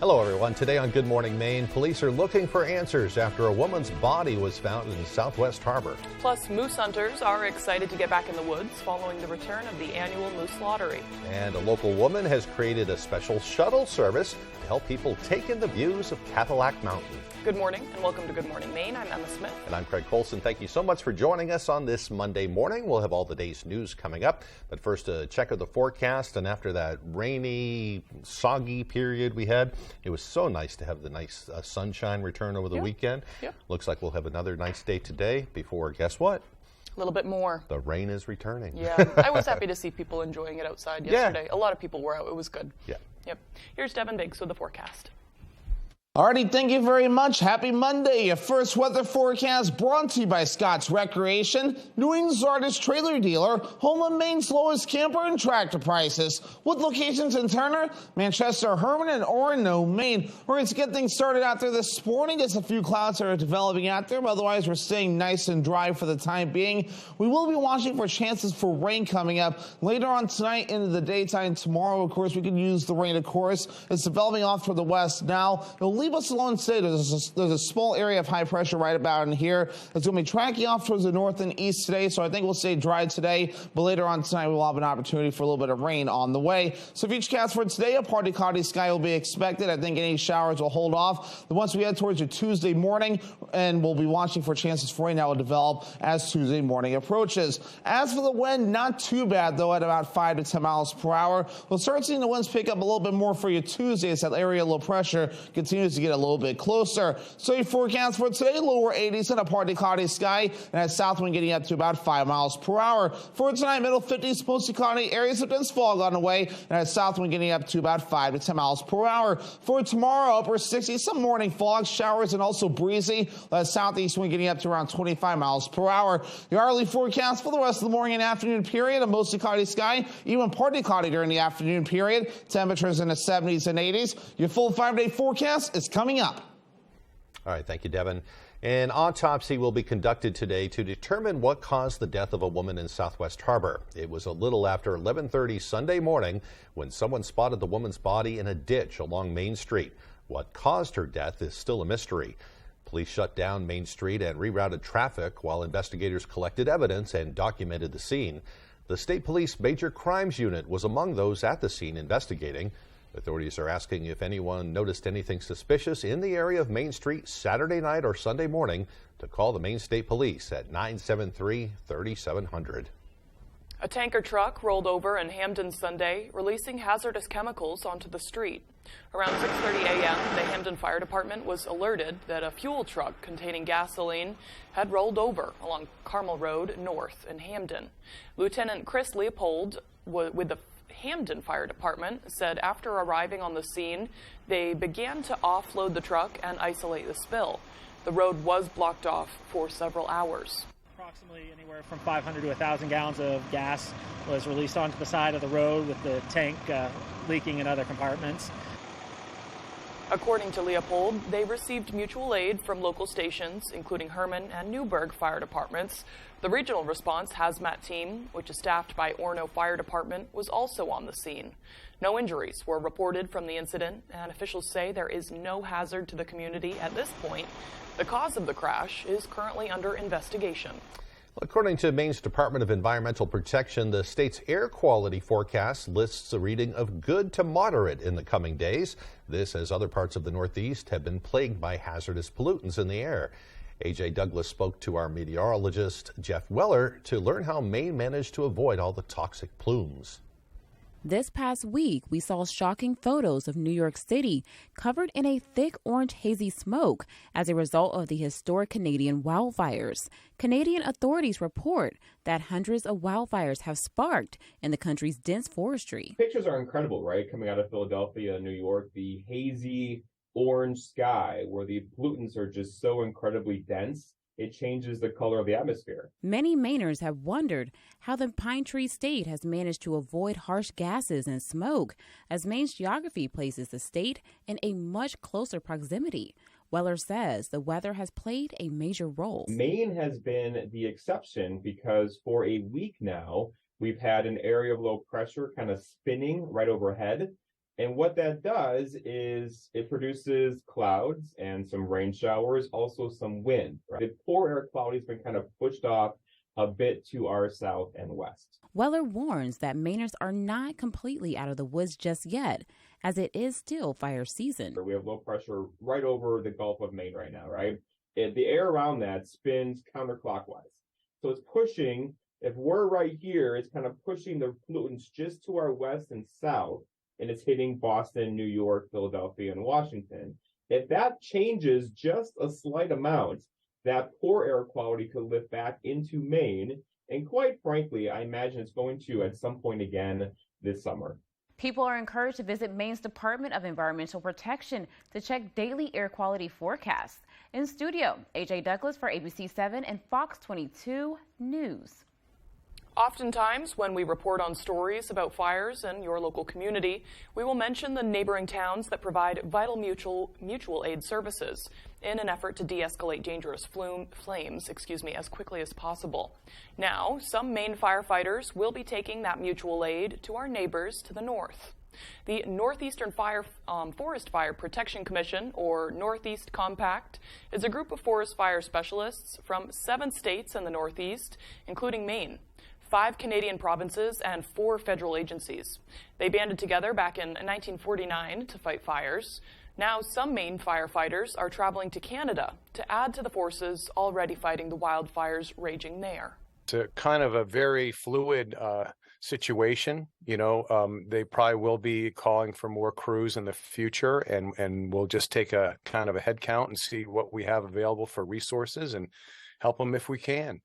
Hello, everyone. Today on Good Morning Maine, police are looking for answers after a woman's body was found in Southwest Harbor. Plus, moose hunters are excited to get back in the woods following the return of the annual moose lottery. And a local woman has created a special shuttle service to help people take in the views of Cadillac Mountain. Good morning and welcome to Good Morning Maine. I'm Emma Smith. And I'm Craig Colson. Thank you so much for joining us on this Monday morning. We'll have all the day's news coming up. But first, a check of the forecast. And after that rainy, soggy period we had, it was so nice to have the nice sunshine return over the weekend. Looks like we'll have another nice day today before, guess what? A little bit more. The rain is returning. Yeah, I was happy to see people enjoying it outside yesterday. A lot of people were out. It was good. Yep. Here's Devin Biggs with the forecast. Alrighty, thank you very much. Happy Monday. Your first weather forecast brought to you by Scott's Recreation, New England's largest trailer dealer, home of Maine's lowest camper and tractor prices. With locations in Turner, Manchester, Herman, and Orono, Maine. We're going to get things started out there this morning. Just a few clouds are developing out there, but otherwise we're staying nice and dry for the time being. We will be watching for chances for rain coming up later on tonight into the daytime. Tomorrow, of course, we can use the rain, of course. It's developing off toward the west now. It'll leave us alone today. There's a small area of high pressure right about in here. It's going to be tracking off towards the north and east today, so I think we'll stay dry today, but later on tonight we'll have an opportunity for a little bit of rain on the way. So futurecast for today, a partly cloudy sky will be expected. I think any showers will hold off. Once we head towards your Tuesday morning, and we'll be watching for chances for rain that will develop as Tuesday morning approaches. As for the wind, not too bad though, at about 5 to 10 miles per hour. We'll start seeing the winds pick up a little bit more for you Tuesday as that area of low pressure continues to get a little bit closer. So your forecast for today, lower 80s and a partly cloudy sky, and that south wind getting up to about 5 miles per hour. For tonight, middle 50s, mostly cloudy, areas of dense fog on the way, and that south wind getting up to about 5 to 10 miles per hour. For tomorrow, upper 60s, some morning fog, showers, and also breezy. That southeast wind getting up to around 25 miles per hour. Your hourly forecast for the rest of the morning and afternoon period, a mostly cloudy sky, even partly cloudy during the afternoon period. Temperatures in the 70s and 80s. Your full 5-day forecast is coming up. All right, thank you, Devin. An autopsy will be conducted today to determine what caused the death of a woman in Southwest Harbor. It was a little after 11:30 Sunday morning when someone spotted the woman's body in a ditch along Main Street. What caused her death is still a mystery. Police shut down Main Street and rerouted traffic while investigators collected evidence and documented the scene. The State Police Major Crimes Unit was among those at the scene investigating. Authorities are asking if anyone noticed anything suspicious in the area of Main Street Saturday night or Sunday morning to call the Maine State Police at 973-3700. A tanker truck rolled over in Hamden Sunday, releasing hazardous chemicals onto the street. Around 6:30 a.m., the Hamden Fire Department was alerted that a fuel truck containing gasoline had rolled over along Carmel Road North in Hamden. Lieutenant Chris Leopold with the Hamden Fire Department said after arriving on the scene, they began to offload the truck and isolate the spill. The road was blocked off for several hours. Approximately anywhere from 500 to 1,000 gallons of gas was released onto the side of the road with the tank leaking in other compartments. According to Leopold, they received mutual aid from local stations, including Herman and Newburgh fire departments. The regional response hazmat team, which is staffed by Orono Fire Department, was also on the scene. No injuries were reported from the incident, and officials say there is no hazard to the community at this point. The cause of the crash is currently under investigation. According to Maine's Department of Environmental Protection, the state's air quality forecast lists a reading of good to moderate in the coming days. This as other parts of the Northeast have been plagued by hazardous pollutants in the air. A.J. Douglas spoke to our meteorologist, Jeff Weller, to learn how Maine managed to avoid all the toxic plumes. This past week, we saw shocking photos of New York City covered in a thick orange hazy smoke as a result of the historic Canadian wildfires. Canadian authorities report that hundreds of wildfires have sparked in the country's dense forestry. Pictures are incredible, right? Coming out of Philadelphia, New York, the hazy orange sky where the pollutants are just so incredibly dense. It changes the color of the atmosphere. Many Mainers have wondered how the Pine Tree State has managed to avoid harsh gases and smoke, as Maine's geography places the state in a much closer proximity. Weller says the weather has played a major role. Maine has been the exception because for a week now, we've had an area of low pressure kind of spinning right overhead. And what that does is it produces clouds and some rain showers, also some wind. Right? The poor air quality has been kind of pushed off a bit to our south and west. Weller warns that Mainers are not completely out of the woods just yet, as it is still fire season. We have low pressure right over the Gulf of Maine right now, right? The air around that spins counterclockwise. So it's pushing, if we're right here, it's kind of pushing the pollutants just to our west and south, and it's hitting Boston, New York, Philadelphia, and Washington. If that changes just a slight amount, that poor air quality could lift back into Maine. And quite frankly, I imagine it's going to at some point again this summer. People are encouraged to visit Maine's Department of Environmental Protection to check daily air quality forecasts. In studio, AJ Douglas for ABC 7 and Fox 22 News. Oftentimes, when we report on stories about fires in your local community, we will mention the neighboring towns that provide vital mutual aid services in an effort to de-escalate dangerous flames as quickly as possible. Now, some Maine firefighters will be taking that mutual aid to our neighbors to the north. The Northeastern Forest Fire Protection Commission, or Northeast Compact, is a group of forest fire specialists from 7 states in the Northeast, including Maine, 5 Canadian provinces, and 4 federal agencies. They banded together back in 1949 to fight fires. Now, some Maine firefighters are traveling to Canada to add to the forces already fighting the wildfires raging there. It's a kind of a very fluid situation. They probably will be calling for more crews in the future, and we'll just take a kind of a head count and see what we have available for resources and help them if we can.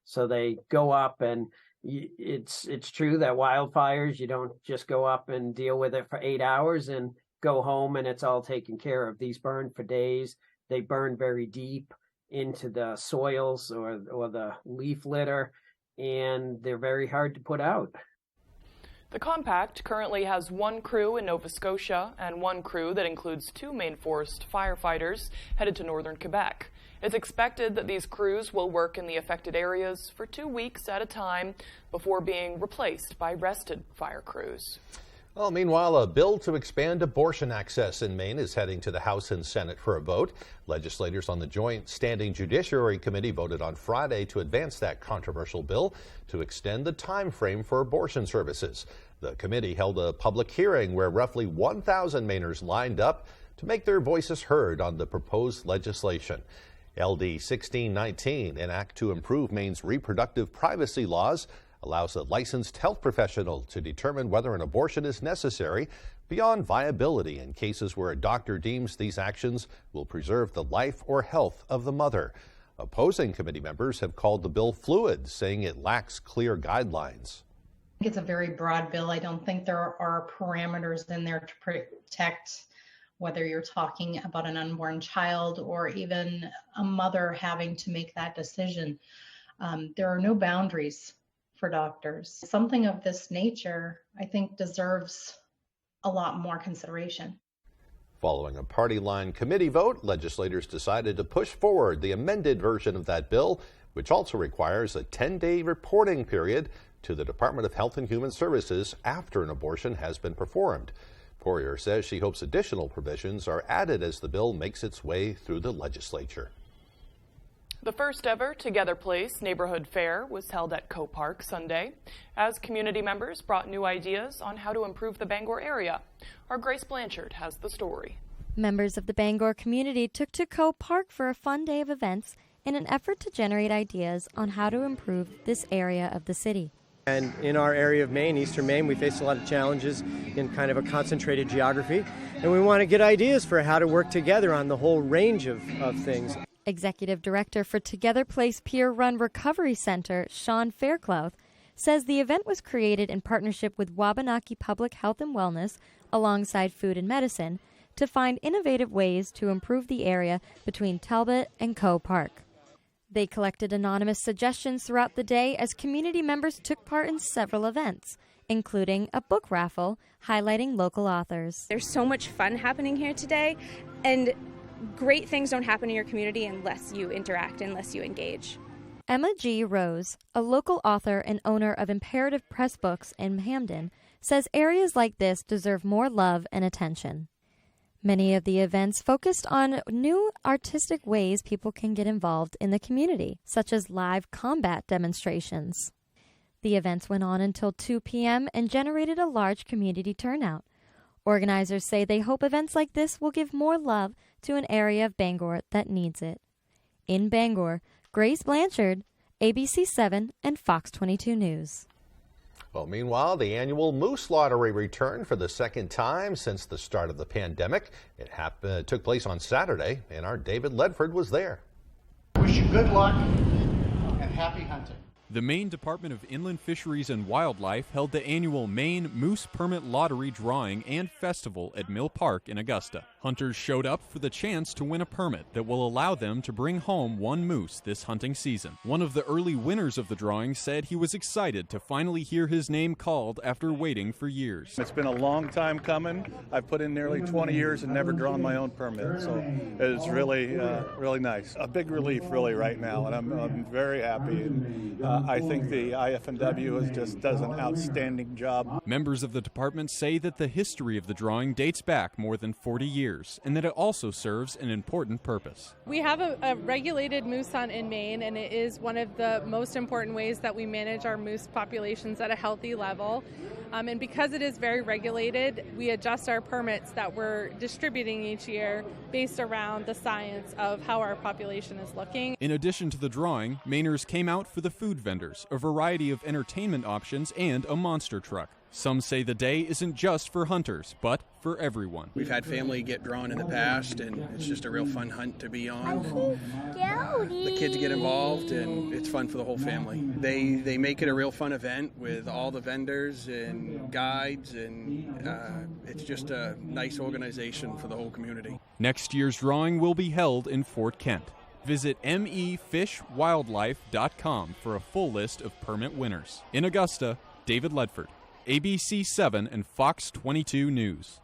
So they go up, and it's true that wildfires, you don't just go up and deal with it for 8 hours and go home and it's all taken care of. These burn for days. They burn very deep into the soils or the leaf litter, and they're very hard to put out. The Compact currently has 1 crew in Nova Scotia and 1 crew that includes 2 Maine forest firefighters headed to northern Quebec. It's expected that these crews will work in the affected areas for 2 weeks at a time before being replaced by rested fire crews. Well, meanwhile, a bill to expand abortion access in Maine is heading to the House and Senate for a vote. Legislators on the Joint Standing Judiciary Committee voted on Friday to advance that controversial bill to extend the time frame for abortion services. The committee held a public hearing where roughly 1,000 Mainers lined up to make their voices heard on the proposed legislation. LD 1619, an act to improve Maine's reproductive privacy laws, allows a licensed health professional to determine whether an abortion is necessary beyond viability in cases where a doctor deems these actions will preserve the life or health of the mother. Opposing committee members have called the bill fluid, saying it lacks clear guidelines. I think it's a very broad bill. I don't think there are parameters in there to protect whether you're talking about an unborn child or even a mother having to make that decision. There are no boundaries for doctors. Something of this nature, I think, deserves a lot more consideration. Following a party line committee vote, legislators decided to push forward the amended version of that bill, which also requires a 10-day reporting period to the Department of Health and Human Services after an abortion has been performed. Poirier says she hopes additional provisions are added as the bill makes its way through the legislature. The first ever Together Place neighborhood fair was held at Co Park Sunday as community members brought new ideas on how to improve the Bangor area. Our Grace Blanchard has the story. Members of the Bangor community took to Co Park for a fun day of events in an effort to generate ideas on how to improve this area of the city. And in our area of Maine, eastern Maine, we face a lot of challenges in kind of a concentrated geography, and we want to get ideas for how to work together on the whole range of things. Executive Director for Together Place Peer Run Recovery Center, Sean Fairclough, says the event was created in partnership with Wabanaki Public Health and Wellness alongside Food and Medicine to find innovative ways to improve the area between Talbot and Co Park. They collected anonymous suggestions throughout the day as community members took part in several events, including a book raffle highlighting local authors. There's so much fun happening here today, and great things don't happen in your community unless you interact, unless you engage. Emma G. Rose, a local author and owner of Imperative Press Books in Hamden, says areas like this deserve more love and attention. Many of the events focused on new artistic ways people can get involved in the community, such as live combat demonstrations. The events went on until 2 p.m. and generated a large community turnout. Organizers say they hope events like this will give more love to an area of Bangor that needs it. In Bangor, Grace Blanchard, ABC7 and Fox 22 News. Well, meanwhile, the annual Moose Lottery returned for the second time since the start of the pandemic. It took place on Saturday, and our David Ledford was there. Wish you good luck and happy hunting. The Maine Department of Inland Fisheries and Wildlife held the annual Maine Moose Permit Lottery drawing and festival at Mill Park in Augusta. Hunters showed up for the chance to win a permit that will allow them to bring home one moose this hunting season. One of the early winners of the drawing said he was excited to finally hear his name called after waiting for years. It's been a long time coming. I've put in nearly 20 years and never drawn my own permit, so it's really, really nice. A big relief, really, right now, and I'm very happy. And, I think the IFNW does an outstanding job. Members of the department say that the history of the drawing dates back more than 40 years and that it also serves an important purpose. We have a regulated moose hunt in Maine, and it is one of the most important ways that we manage our moose populations at a healthy level. And because it is very regulated, we adjust our permits that we're distributing each year based around the science of how our population is looking. In addition to the drawing, Mainers came out for the food vendors, a variety of entertainment options, and a monster truck. Some say the day isn't just for hunters, but for everyone. We've had family get drawn in the past, and it's just a real fun hunt to be on. The kids get involved, and it's fun for the whole family. They make it a real fun event with all the vendors and guides, and it's just a nice organization for the whole community. Next year's drawing will be held in Fort Kent. Visit mefishwildlife.com for a full list of permit winners. In Augusta, David Ledford, ABC7 and Fox 22 News.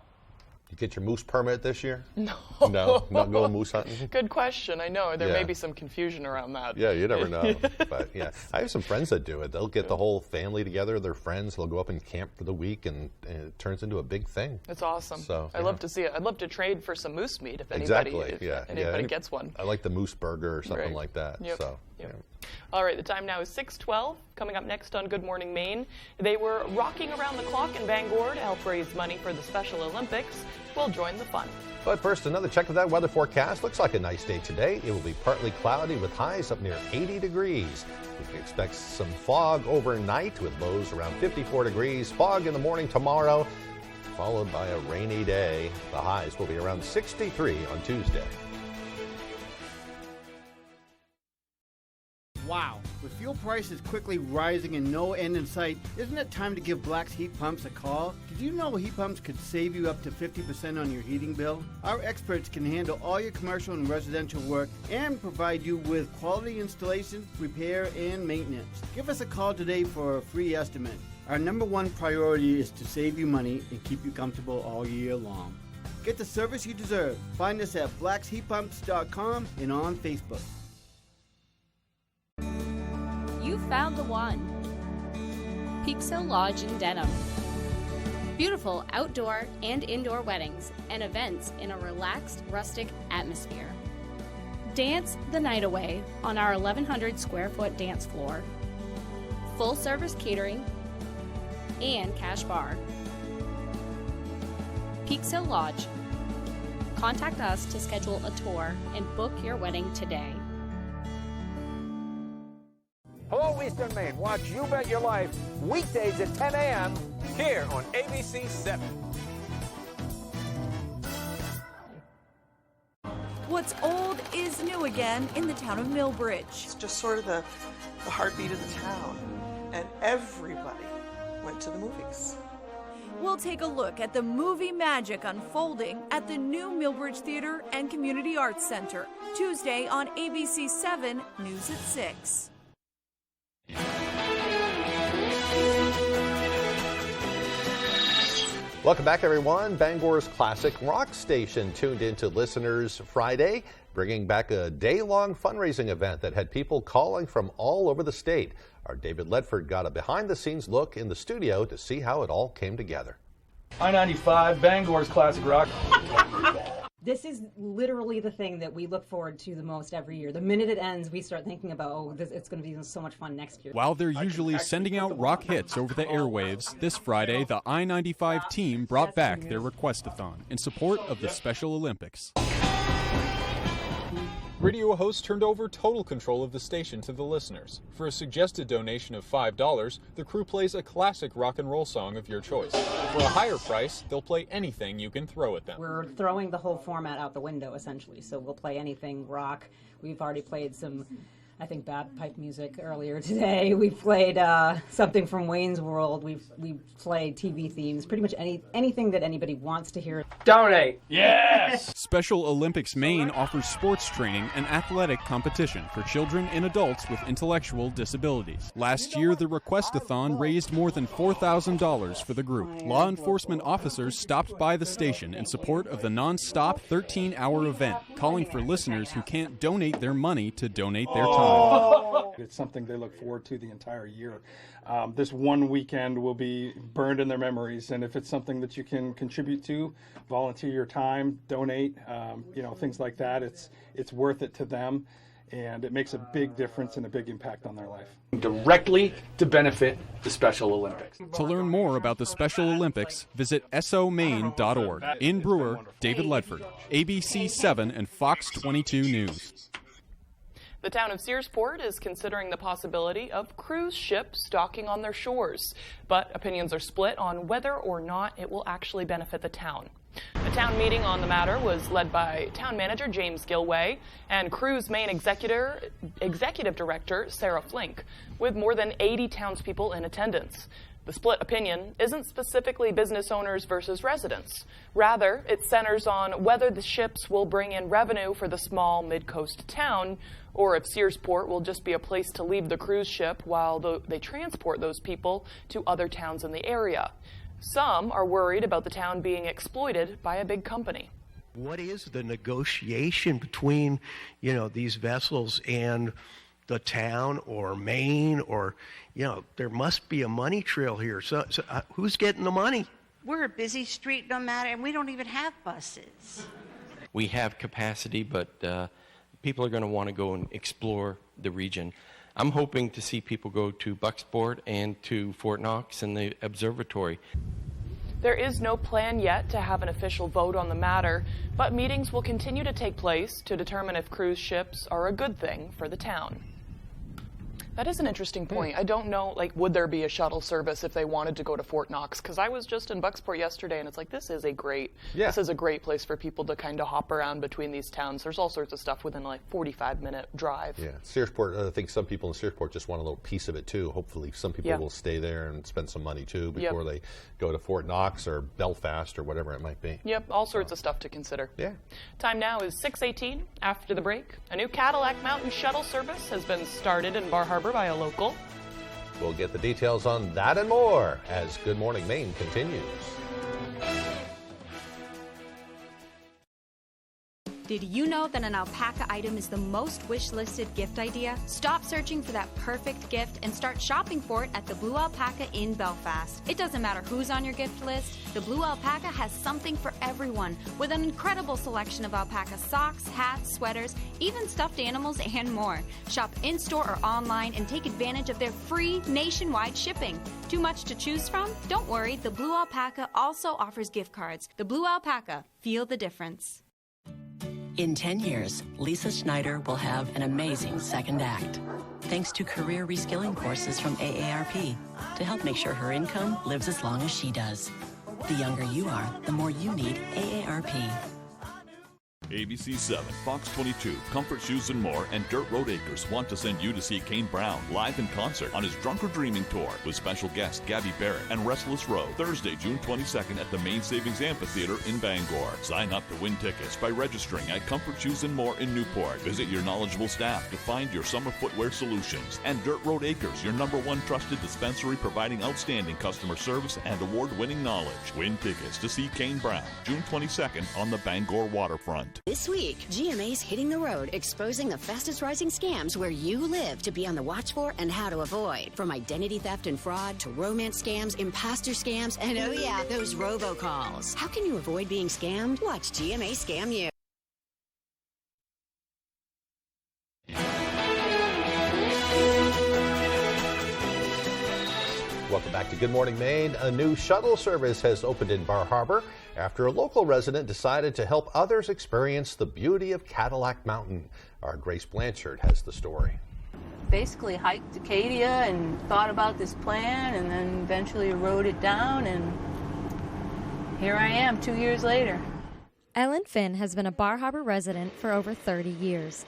You get your moose permit this year? No. No? Not going moose hunting? Good question. I know. There may be some confusion around that. Yeah, you never know. But yeah, I have some friends that do it. They'll get the whole family together, their friends. They'll go up and camp for the week, and it turns into a big thing. It's awesome. So I'd love to see it. I'd love to trade for some moose meat if anybody, anybody gets one. I like the moose burger or something like that. Yep. So. Yep. All right, the time now is 6:12. Coming up next on Good Morning Maine, they were rocking around the clock in Bangor to help raise money for the Special Olympics. We'll join the fun. But first, another check of that weather forecast. Looks like a nice day today. It will be partly cloudy with highs up near 80 degrees. We can expect some fog overnight with lows around 54 degrees. Fog in the morning tomorrow, followed by a rainy day. The highs will be around 63 on Tuesday. Wow, with fuel prices quickly rising and no end in sight, isn't it time to give Black's Heat Pumps a call? Did you know heat pumps could save you up to 50% on your heating bill? Our experts can handle all your commercial and residential work and provide you with quality installation, repair, and maintenance. Give us a call today for a free estimate. Our number one priority is to save you money and keep you comfortable all year long. Get the service you deserve. Find us at blacksheatpumps.com and on Facebook. You found the one. Peaks Hill Lodge in Denham. Beautiful outdoor and indoor weddings and events in a relaxed, rustic atmosphere. Dance the night away on our 1,100 square foot dance floor. Full service catering and cash bar. Peaks Hill Lodge. Contact us to schedule a tour and book your wedding today. Hello, Eastern Maine. Watch You Bet Your Life weekdays at 10 a.m. here on ABC 7. What's old is new again in the town of Millbridge. It's just sort of the heartbeat of the town, and everybody went to the movies. We'll take a look at the movie magic unfolding at the new Millbridge Theater and Community Arts Center, Tuesday on ABC 7, News at 6. Welcome back, everyone. Bangor's classic rock station tuned into listeners Friday, bringing back a day-long fundraising event that had people calling from all over the state. Our David Ledford got a behind-the-scenes look in the studio to see how it all came together. I-95, Bangor's classic rock. This is literally the thing that we look forward to the most every year. The minute it ends, we start thinking about, it's going to be so much fun next year. While they're usually sending out rock hits over the airwaves, this Friday, the I-95 team brought back their request-a-thon in support of the Special Olympics. Radio host turned over total control of the station to the listeners. For a suggested donation of $5, the crew plays a classic rock and roll song of your choice. For a higher price, they'll play anything you can throw at them. We're throwing the whole format out the window, essentially. So we'll play anything rock. We've already played some, I think, bagpipe music earlier today. We've played something from Wayne's World. We've played TV themes. Pretty much anything that anybody wants to hear. Donate! Yes! Special Olympics Maine offers sports training and athletic competition for children and adults with intellectual disabilities. Last year, the request-a-thon raised more than $4,000 for the group. Law enforcement officers stopped by the station in support of the non-stop 13-hour event, calling for listeners who can't donate their money to donate their time. It's something they look forward to the entire year. This one weekend will be burned in their memories, and if it's something that you can contribute to, volunteer your time, donate, things like that, it's worth it to them, and it makes a big difference and a big impact on their life. Directly to benefit the Special Olympics. To learn more about the Special Olympics, visit somaine.org. In Brewer, David Ledford, ABC 7 and Fox 22 News. The town of Searsport is considering the possibility of cruise ships docking on their shores, but opinions are split on whether or not it will actually benefit the town. A town meeting on the matter was led by town manager James Gilway and Cruise Maine executive director Sarah Flink, with more than 80 townspeople in attendance. The split opinion isn't specifically business owners versus residents. Rather, it centers on whether the ships will bring in revenue for the small mid-coast town, or if Searsport will just be a place to leave the cruise ship while they transport those people to other towns in the area. Some are worried about the town being exploited by a big company. What is the negotiation between, these vessels and the town or Maine, or, there must be a money trail here. So who's getting the money? We're a busy street no matter, and we don't even have buses. We have capacity, but people are going to want to go and explore the region. I'm hoping to see people go to Bucksport and to Fort Knox and the observatory. There is no plan yet to have an official vote on the matter, but meetings will continue to take place to determine if cruise ships are a good thing for the town. That is an interesting point. I don't know, would there be a shuttle service if they wanted to go to Fort Knox? Because I was just in Bucksport yesterday, and it's like, this is a great place for people to kind of hop around between these towns. There's all sorts of stuff within 45-minute drive. Yeah, Searsport, I think some people in Searsport just want a little piece of it too. Hopefully some people will stay there and spend some money too before they go to Fort Knox or Belfast or whatever it might be. Yep, all sorts of stuff to consider. Yeah. Time now is 6:18. After the break, a new Cadillac Mountain shuttle service has been started in Bar Harbor by a local. We'll get the details on that and more as Good Morning Maine continues. Did you know that an alpaca item is the most wish-listed gift idea? Stop searching for that perfect gift and start shopping for it at the Blue Alpaca in Belfast. It doesn't matter who's on your gift list, the Blue Alpaca has something for everyone with an incredible selection of alpaca socks, hats, sweaters, even stuffed animals, and more. Shop in-store or online and take advantage of their free nationwide shipping. Too much to choose from? Don't worry, the Blue Alpaca also offers gift cards. The Blue Alpaca, feel the difference. In 10 years, Lisa Schneider will have an amazing second act, thanks to career reskilling courses from AARP to help make sure her income lives as long as she does. The younger you are, the more you need AARP. ABC 7, Fox 22, Comfort Shoes and More, and Dirt Road Acres want to send you to see Kane Brown live in concert on his Drunk or Dreaming tour with special guest Gabby Barrett and Restless Road, Thursday, June 22nd at the Main Savings Amphitheater in Bangor. Sign up to win tickets by registering at Comfort Shoes and More in Newport. Visit your knowledgeable staff to find your summer footwear solutions. And Dirt Road Acres, your #1 trusted dispensary providing outstanding customer service and award-winning knowledge. Win tickets to see Kane Brown, June 22nd on the Bangor waterfront. This week, GMA's hitting the road, exposing the fastest rising scams where you live to be on the watch for and how to avoid. From identity theft and fraud to romance scams, imposter scams, and oh yeah, those robocalls. How can you avoid being scammed? Watch GMA Scam You. Welcome back to Good Morning Maine. A new shuttle service has opened in Bar Harbor after a local resident decided to help others experience the beauty of Cadillac Mountain. Our Grace Blanchard has the story. Basically hiked Acadia and thought about this plan and then eventually wrote it down, and here I am 2 years later. Ellen Finn has been a Bar Harbor resident for over 30 years.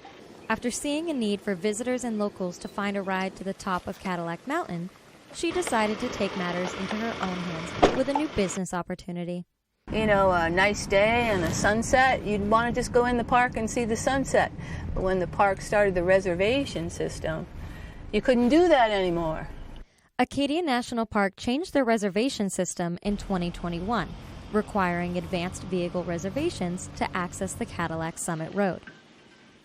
After seeing a need for visitors and locals to find a ride to the top of Cadillac Mountain, she decided to take matters into her own hands with a new business opportunity. You know, a nice day and a sunset, you'd want to just go in the park and see the sunset. But when the park started the reservation system, you couldn't do that anymore. Acadia National Park changed their reservation system in 2021, requiring advanced vehicle reservations to access the Cadillac Summit Road.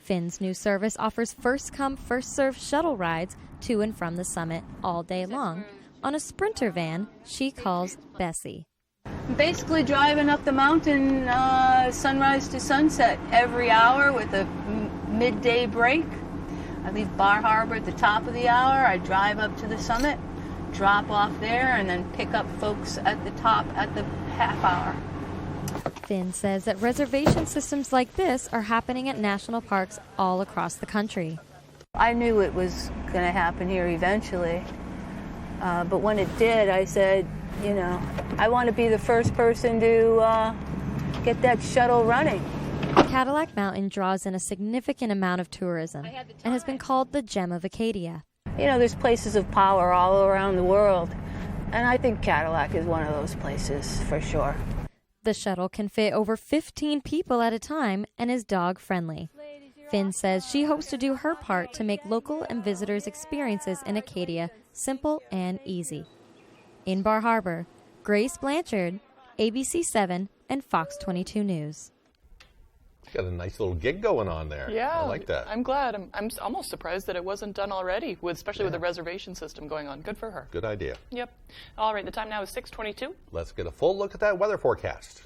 Finn's new service offers first-come, first-served shuttle rides to and from the summit all day long on a Sprinter van she calls Bessie. Basically driving up the mountain sunrise to sunset every hour with a midday break. I leave Bar Harbor at the top of the hour. I drive up to the summit, drop off there, and then pick up folks at the top at the half hour. Finn says that reservation systems like this are happening at national parks all across the country. I knew it was going to happen here eventually, but when it did, I said, you know, I want to be the first person to get that shuttle running. Cadillac Mountain draws in a significant amount of tourism and has been called the gem of Acadia. You know, there's places of power all around the world, and I think Cadillac is one of those places for sure. The shuttle can fit over 15 people at a time and is dog-friendly. Finn says she hopes to do her part to make local and visitors' experiences in Acadia simple and easy. In Bar Harbor, Grace Blanchard, ABC 7 and Fox 22 News. Got a nice little gig going on there. Yeah, I like that. I'm glad. I'm almost surprised that it wasn't done already, especially with the reservation system going on. Good for her. Good idea. Yep. All right, the time now is 6:22. Let's get a full look at that weather forecast.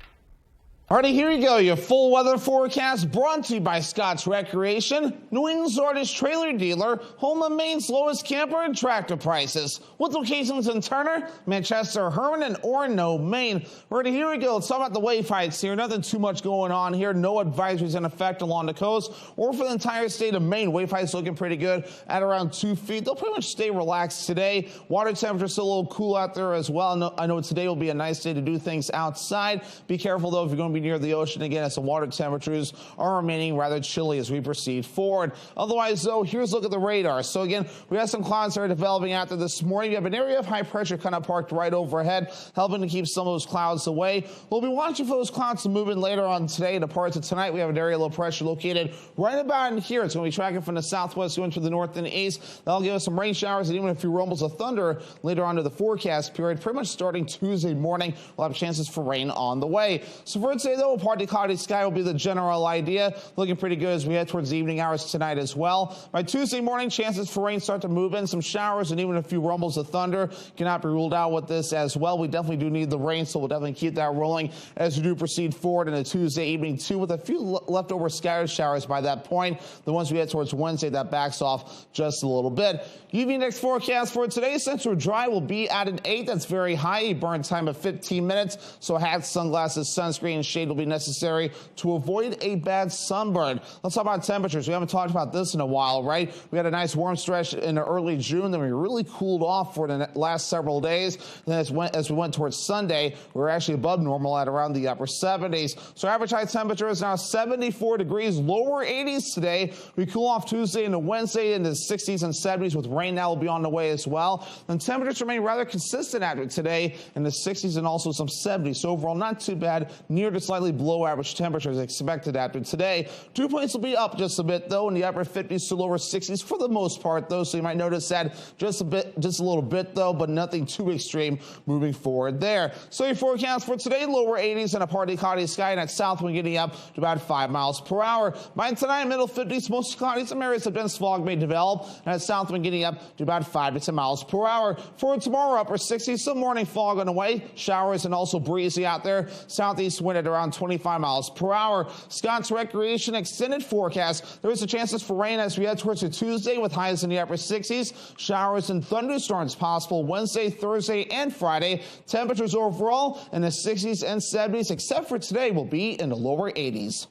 Alrighty, here we go. Your full weather forecast brought to you by Scott's Recreation, New England's largest trailer dealer, home of Maine's lowest camper and tractor prices. With locations in Turner, Manchester, Herman, and Orono, Maine. Alrighty, here we go. Let's talk about the wave heights here. Nothing too much going on here. No advisories in effect along the coast or for the entire state of Maine. Wave heights looking pretty good at around 2 feet. They'll pretty much stay relaxed today. Water temperature still a little cool out there as well. I know today will be a nice day to do things outside. Be careful though if you're going to be near the ocean again, as the water temperatures are remaining rather chilly as we proceed forward. Otherwise, though, here's a look at the radar. So again, we have some clouds that are developing out there this morning. We have an area of high pressure kind of parked right overhead, helping to keep some of those clouds away. We'll be watching for those clouds to move in later on today. In the parts of tonight, we have an area of low pressure located right about in here. It's going to be tracking from the southwest going to the north and east. That'll give us some rain showers and even a few rumbles of thunder later on to the forecast period. Pretty much starting Tuesday morning, we'll have chances for rain on the way. So for today, though, partly cloudy sky will be the general idea. Looking pretty good as we head towards the evening hours tonight as well. By Tuesday morning, chances for rain start to move in. Some showers and even a few rumbles of thunder cannot be ruled out with this as well. We definitely do need the rain, so we'll definitely keep that rolling as we do proceed forward into Tuesday evening too, with a few leftover scattered showers by that point. The ones we head towards Wednesday, that backs off just a little bit. UV index forecast for today, central dry will be at an 8. That's very high. A burn time of 15 minutes. So hats, sunglasses, sunscreen, shades, shade will be necessary to avoid a bad sunburn. Let's talk about temperatures. We haven't talked about this in a while, right? We had a nice warm stretch in early June, then we really cooled off for the last several days. And then as we went towards Sunday, we were actually above normal at around the upper 70s. So average high temperature is now 74 degrees, lower 80s today. We cool off Tuesday into Wednesday into the 60s and 70s, with rain now will be on the way as well. And temperatures remain rather consistent after today in the 60s and also some 70s. So overall, not too bad, near to slightly below average temperatures expected after today. Dew points will be up just a bit, though, in the upper 50s to lower 60s for the most part, though. So you might notice that just a little bit, though, but nothing too extreme moving forward there. So your forecast for today, lower 80s and a partly cloudy sky, and at south wind getting up to about 5 miles per hour. By tonight, middle 50s, most cloudy, some areas of dense fog may develop, and at south wind getting up to about 5 to 10 miles per hour. For tomorrow, upper 60s, some morning fog on the way, showers and also breezy out there. Southeast wind at around 25 miles per hour. Scott's Recreation extended forecast. There is a chances for rain as we head towards a Tuesday with highs in the upper 60s. Showers and thunderstorms possible Wednesday, Thursday, and Friday. Temperatures overall in the 60s and 70s, except for today, will be in the lower 80s.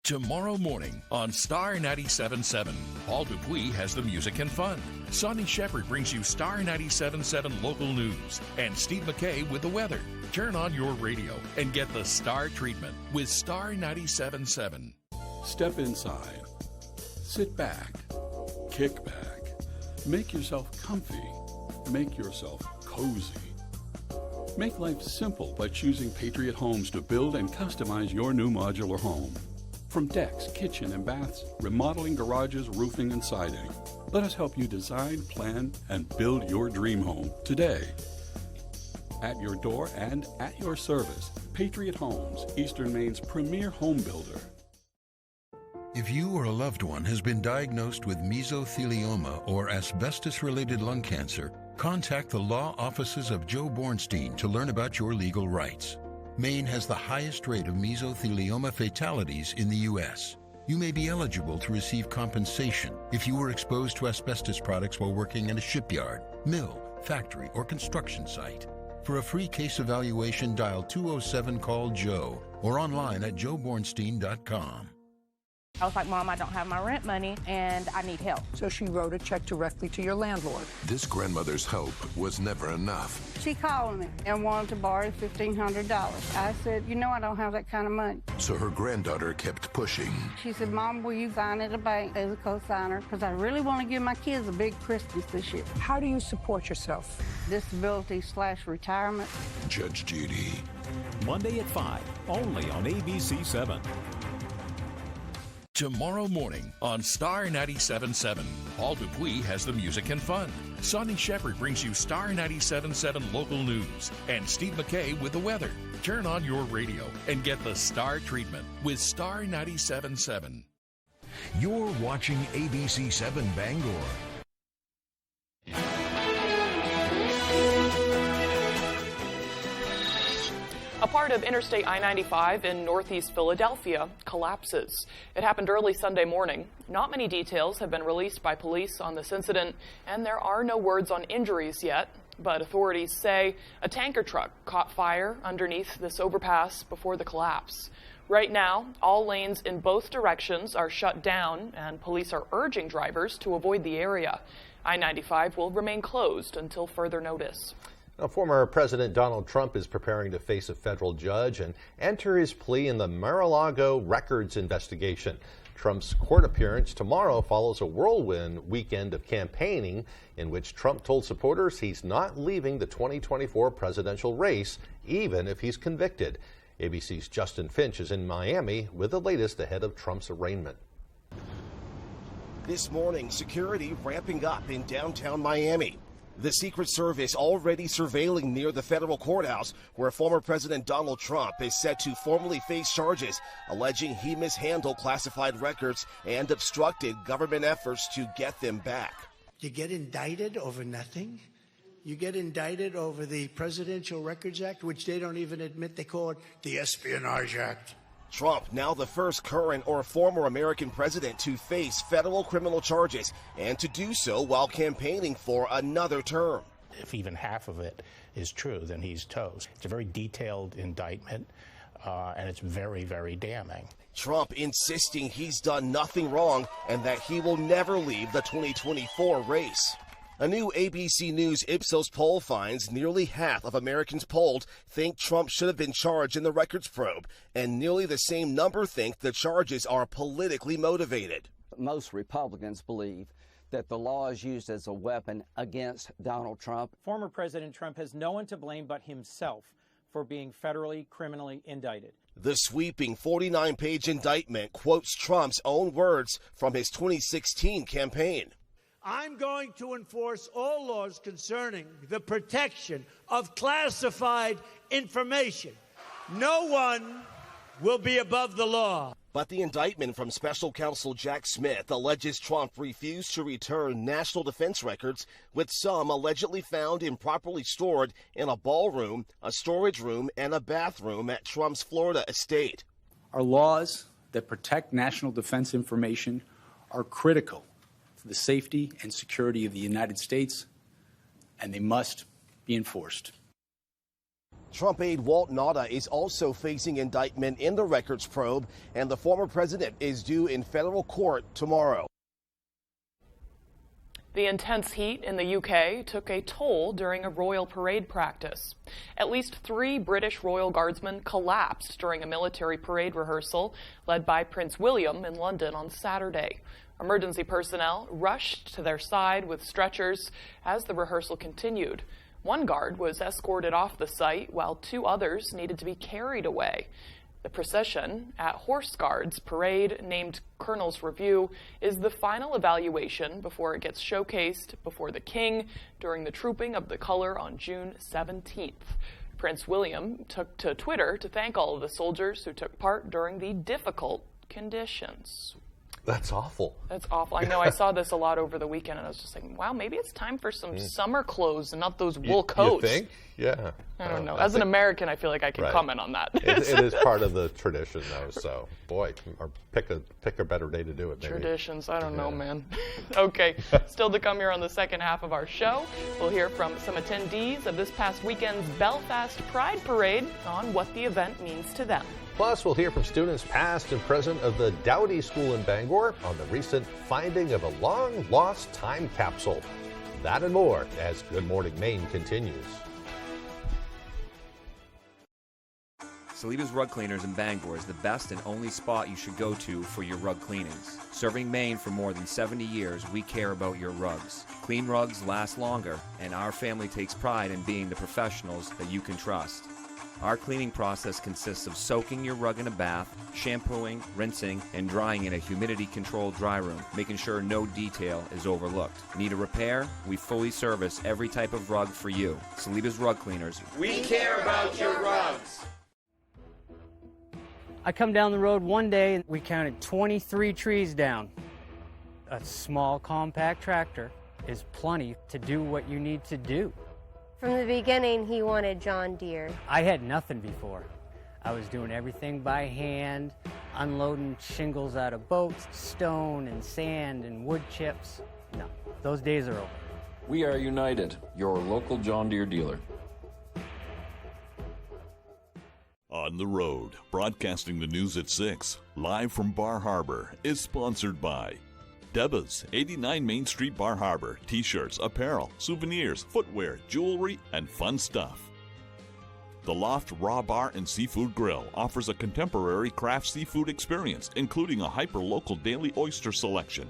Tomorrow morning on Star 97.7, Paul Dupuis has the music and fun. Sonny Shepard brings you Star 97.7 local news, and Steve McKay with the weather. Turn on your radio and get the Star treatment with Star 97.7. Step inside. Sit back. Kick back. Make yourself comfy. Make yourself cozy. Make life simple by choosing Patriot Homes to build and customize your new modular home. From decks, kitchen, and baths, remodeling garages, roofing, and siding. Let us help you design, plan, and build your dream home today. At your door and at your service, Patriot Homes, Eastern Maine's premier home builder. If you or a loved one has been diagnosed with mesothelioma or asbestos-related lung cancer, contact the law offices of Joe Bornstein to learn about your legal rights. Maine has the highest rate of mesothelioma fatalities in the U.S. You may be eligible to receive compensation if you were exposed to asbestos products while working in a shipyard, mill, factory, or construction site. For a free case evaluation, dial 207-CALL-JOE or online at joebornstein.com. I was like, Mom, I don't have my rent money and I need help. So she wrote a check directly to your landlord. This grandmother's help was never enough. She called me and wanted to borrow $1,500. I said, you know, I don't have that kind of money. So her granddaughter kept pushing. She said, Mom, will you sign at a bank as a co-signer? Because I really want to give my kids a big Christmas this year. How do you support yourself? Disability/retirement. Judge Judy. Monday at 5, only on ABC 7. Tomorrow morning on Star 97.7, Paul Dupuis has the music and fun. Sonny Shepard brings you Star 97.7 local news, and Steve McKay with the weather. Turn on your radio and get the Star treatment with Star 97.7. You're watching ABC 7 Bangor. A part of Interstate I-95 in northeast Philadelphia collapses. It happened early Sunday morning. Not many details have been released by police on this incident, and there are no words on injuries yet. But authorities say a tanker truck caught fire underneath this overpass before the collapse. Right now, all lanes in both directions are shut down, and police are urging drivers to avoid the area. I-95 will remain closed until further notice. Now, former President Donald Trump is preparing to face a federal judge and enter his plea in the Mar-a-Lago records investigation. Trump's court appearance tomorrow follows a whirlwind weekend of campaigning in which Trump told supporters he's not leaving the 2024 presidential race, even if he's convicted. ABC's Justin Finch is in Miami with the latest ahead of Trump's arraignment. This morning, security ramping up in downtown Miami. The Secret Service already surveilling near the federal courthouse where former President Donald Trump is set to formally face charges alleging he mishandled classified records and obstructed government efforts to get them back. You get indicted over nothing? You get indicted over the Presidential Records Act, which they don't even admit. They call it the Espionage Act. Trump, now the first current or former American president to face federal criminal charges, and to do so while campaigning for another term. If even half of it is true, then he's toast. It's a very detailed indictment, and it's very, very damning. Trump insisting he's done nothing wrong and that he will never leave the 2024 race. A new ABC News Ipsos poll finds nearly half of Americans polled think Trump should have been charged in the records probe, and nearly the same number think the charges are politically motivated. Most Republicans believe that the law is used as a weapon against Donald Trump. Former President Trump has no one to blame but himself for being federally criminally indicted. The sweeping 49-page indictment quotes Trump's own words from his 2016 campaign. I'm going to enforce all laws concerning the protection of classified information. No one will be above the law. But the indictment from special counsel Jack Smith alleges Trump refused to return national defense records, with some allegedly found improperly stored in a ballroom, a storage room, and a bathroom at Trump's Florida estate. Our laws that protect national defense information are critical for the safety and security of the United States, and they must be enforced. Trump aide Walt Nauta is also facing indictment in the records probe, and the former president is due in federal court tomorrow. The intense heat in the UK took a toll during a royal parade practice. At least 3 British Royal Guardsmen collapsed during a military parade rehearsal led by Prince William in London on Saturday. Emergency personnel rushed to their side with stretchers as the rehearsal continued. One guard was escorted off the site while 2 others needed to be carried away. The procession at Horse Guards Parade, named Colonel's Review, is the final evaluation before it gets showcased before the King during the Trooping of the Color on June 17th. Prince William took to Twitter to thank all of the soldiers who took part during the difficult conditions. That's awful. That's awful. I know. I saw this a lot over the weekend, and I was just like, wow, maybe it's time for some summer clothes and not those wool coats. You think? Yeah. I don't know. As an American, I feel like I can comment on that. It is part of the tradition, though, so, boy, or pick a better day to do it, maybe. Traditions. I don't know, man. Okay. Still to come here on the second half of our show, we'll hear from some attendees of this past weekend's Belfast Pride Parade on what the event means to them. Plus, we'll hear from students past and present of the Dowdy School in Bangor on the recent finding of a long-lost time capsule. That and more as Good Morning Maine continues. Saliba's Rug Cleaners in Bangor is the best and only spot you should go to for your rug cleanings. Serving Maine for more than 70 years, we care about your rugs. Clean rugs last longer, and our family takes pride in being the professionals that you can trust. Our cleaning process consists of soaking your rug in a bath, shampooing, rinsing, and drying in a humidity-controlled dry room, making sure no detail is overlooked. Need a repair? We fully service every type of rug for you. Saliba's Rug Cleaners. We care about your rugs. I come down the road one day and we counted 23 trees down. A small compact tractor is plenty to do what you need to do. From the beginning, he wanted John Deere. I had nothing before. I was doing everything by hand, unloading shingles out of boats, stone and sand and wood chips. No, those days are over. We are United, your local John Deere dealer. On the Road, broadcasting the news at 6, live from Bar Harbor, is sponsored by Deba's, 89 Main Street, Bar Harbor. T-shirts, apparel, souvenirs, footwear, jewelry, and fun stuff. The Loft Raw Bar and Seafood Grill offers a contemporary craft seafood experience, including a hyper-local daily oyster selection.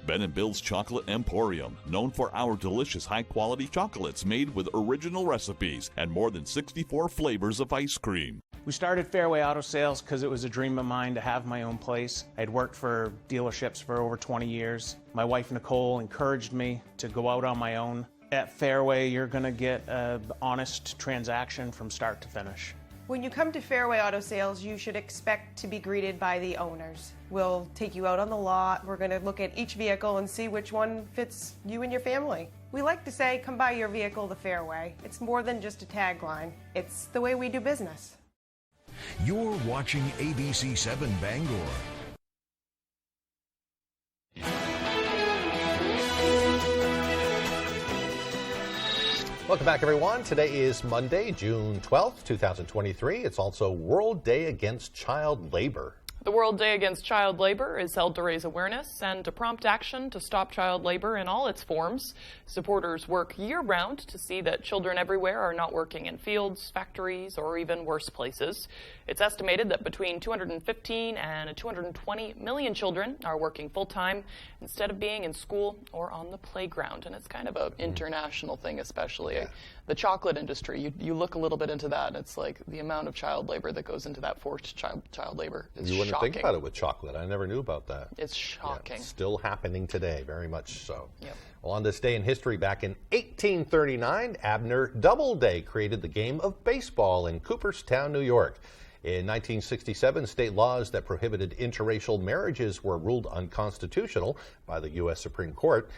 Ben & Bill's Chocolate Emporium, known for our delicious high-quality chocolates made with original recipes and more than 64 flavors of ice cream. We started Fairway Auto Sales because it was a dream of mine to have my own place. I'd worked for dealerships for over 20 years. My wife, Nicole, encouraged me to go out on my own. At Fairway, you're going to get an honest transaction from start to finish. When you come to Fairway Auto Sales, you should expect to be greeted by the owners. We'll take you out on the lot. We're going to look at each vehicle and see which one fits you and your family. We like to say, come buy your vehicle the Fairway. It's more than just a tagline. It's the way we do business. You're watching ABC 7 Bangor. Welcome back, everyone. Today is Monday, June 12th, 2023. It's also World Day Against Child Labor. The World Day Against Child Labor is held to raise awareness and to prompt action to stop child labor in all its forms. Supporters work year-round to see that children everywhere are not working in fields, factories, or even worse places. It's estimated that between 215 and 220 million children are working full-time instead of being in school or on the playground. And it's kind of an international thing, especially. Yeah. The chocolate industry, you look a little bit into that, and it's like the amount of child labor that goes into that forced child labor is You wouldn't shocking. think about it with chocolate. I never knew about that. It's shocking. Yeah, it's still happening today, very much so. Yep. Well, on this day in history, back in 1839, Abner Doubleday created the game of baseball in Cooperstown, New York. In 1967, state laws that prohibited interracial marriages were ruled unconstitutional by the U.S. Supreme Court.